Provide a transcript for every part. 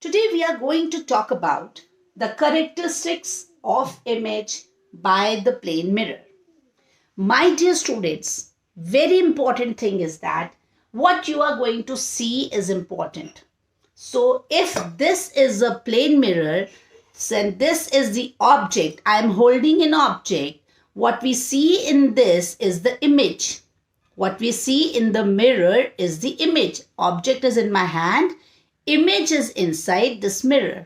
Today we are going to talk about the characteristics of image by the plane mirror. My dear students, very important thing is that what you are going to see is important. So if this is a plane mirror, then this is the object. I am holding an object. What we see in this is the image. What we see in the mirror is the image. Object is in my hand. Image is inside this mirror.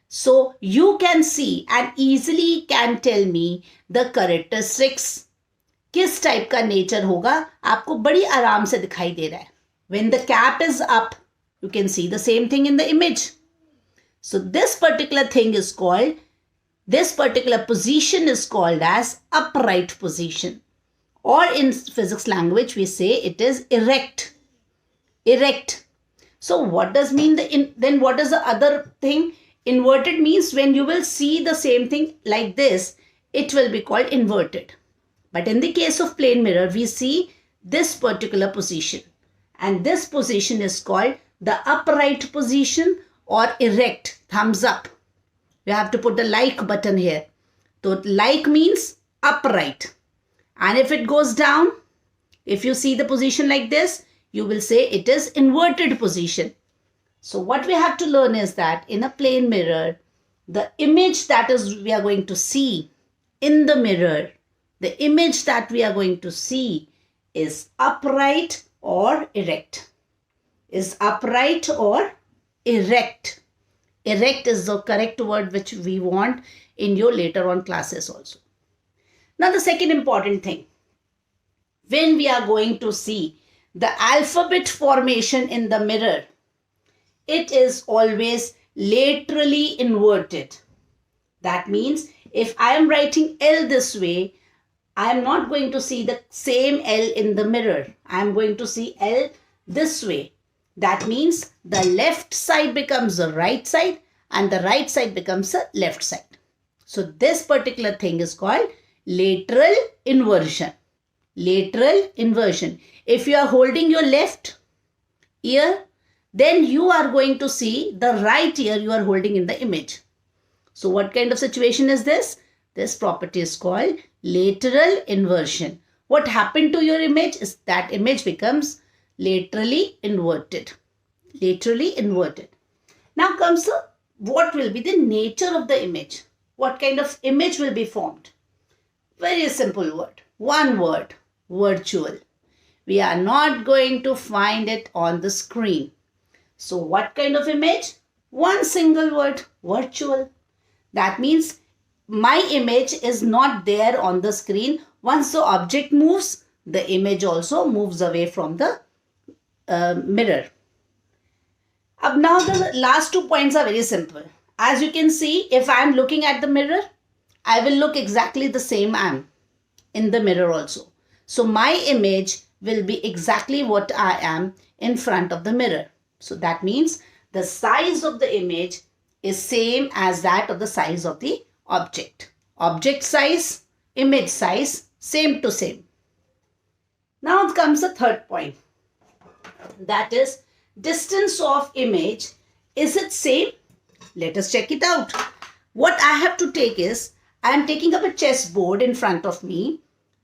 So you can see and easily can tell me the characteristics. किस type का nature होगा आपको बड़ी आराम से दिखाई दे रहा है. When the cap is up, you can see the same thing in the image. So this particular thing is called, this particular position is called as upright position. Or in physics language, we say it is erect. Erect. So what does mean then what is the other thing? Inverted means when you will see the same thing like this, it will be called inverted. But in the case of plane mirror, we see this particular position. And this position is called the upright position or erect, thumbs up. You have to put the like button here. So like means upright. And if it goes down, if you see the position like this, you will say it is inverted position. So what we have to learn is that in a plane mirror, the image that is we are going to see in the mirror, the image that we are going to see is upright or erect. Is upright or erect. Erect is the correct word which we want in your later on classes also. Now the second important thing, when we are going to see the alphabet formation in the mirror, it is always laterally inverted. That means if I am writing L this way, I am not going to see the same L in the mirror. I am going to see L this way. That means the left side becomes the right side and the right side becomes the left side. So this particular thing is called lateral inversion. Lateral inversion. If you are holding your left ear, then you are going to see the right ear you are holding in the image. So what kind of situation is this? This property is called lateral inversion. What happened to your image is that image becomes laterally inverted. Laterally inverted. Now comes the, what will be the nature of the image? What kind of image will be formed? Very simple word. One word. Virtual. We are not going to find it on the screen. So what kind of image? One single word. Virtual. That means my image is not there on the screen. Once the object moves, the image also moves away from the mirror. Now the last 2 points are very simple. As you can see, if I am looking at the mirror, I will look exactly the same I am in the mirror also. So my image will be exactly what I am in front of the mirror. So that means the size of the image is same as that of the size of the object. Object size, image size, same to same. Now comes the third point. That is distance of image. Is it same? Let us check it out. What I have to take is, I am taking up a chessboard in front of me.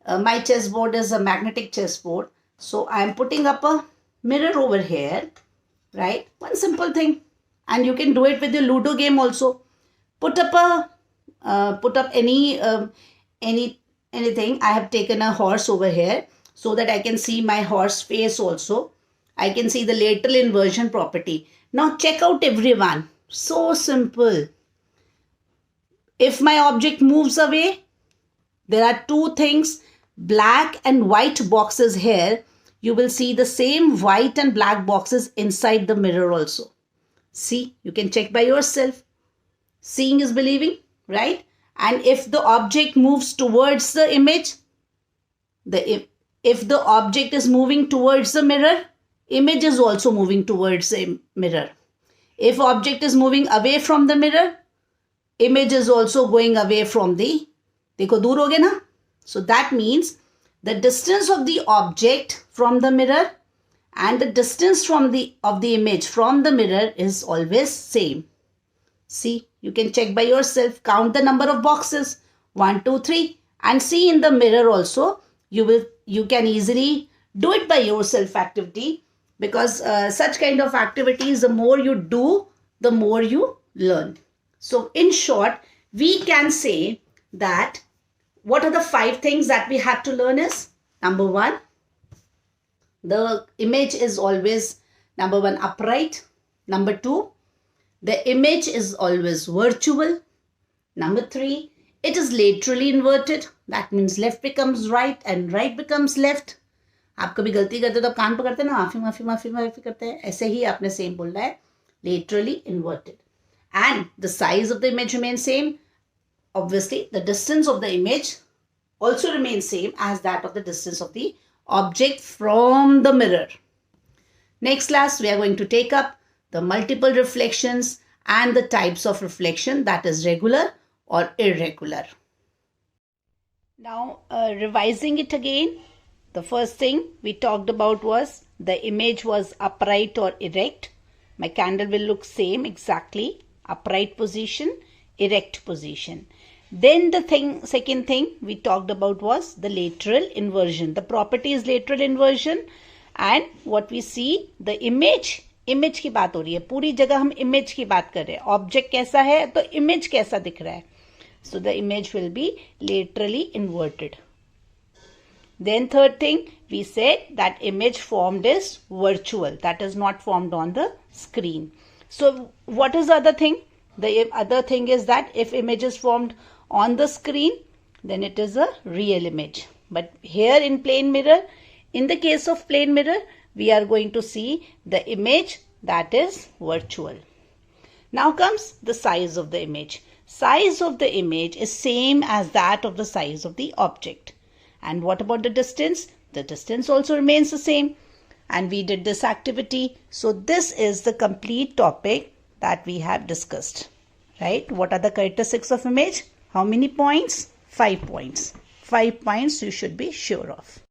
My chessboard is a magnetic chessboard. So I am putting up a mirror over here. Right? One simple thing. And you can do it with your Ludo game also. Put up anything. I have taken a horse over here so that I can see my horse face also. I can see the lateral inversion property. Now check out everyone. So simple. If my object moves away, there are two things, black and white boxes here. You will see the same white and black boxes inside the mirror also. See, you can check by yourself. Seeing is believing, right? And if the object moves towards the image, if the object is moving towards the mirror, image is also moving towards the mirror. If object is moving away from the mirror, image is also going away from the, देखो दूर हो गया ना? So that means the distance of the object from the mirror and the distance of the image from the mirror is always same. See, you can check by yourself, count the number of boxes, 1, 2, 3, and see in the mirror also. You can easily do it by yourself activity, because such kind of activities, the more you do, the more you learn. So in short, we can say that what are the 5 things that we have to learn is, number 1, the image is always, number 1, upright. Number 2, the image is always virtual. Number 3, it is laterally inverted. That means left becomes right and right becomes left. आप कभी गलती करते हो तो आप कान पकड़ते हैं ना, माफी माफी माफी माफी करते हैं, ऐसे ही आपने सेम बोलना है, laterally inverted. And the size of the image remains same. Obviously, the distance of the image also remains same as that of the distance of the object from the mirror. Next class, we are going to take up the multiple reflections and the types of reflection, that is regular or irregular. Now, revising it again, the first thing we talked about was the image was upright or erect. My candle will look same exactly, upright position, erect position. Then the second thing we talked about was the lateral inversion. The property is lateral inversion, and what we see, the image की बात हो रही है, पूरी जगह हम image की बात कर रहे हैं. Object कैसा है तो image कैसा दिख रहा है. So the image will be laterally inverted. Then third thing, we said that image formed is virtual, that is not formed on the screen. So what is the other thing? The other thing is that if image is formed on the screen, then it is a real image. But here in plane mirror, in the case of plane mirror, we are going to see the image that is virtual. Now comes the size of the image. Size of the image is same as that of the size of the object. And what about the distance? The distance also remains the same. And we did this activity. So this is the complete topic that we have discussed. Right? What are the characteristics of image? How many points? 5 points. 5 points you should be sure of.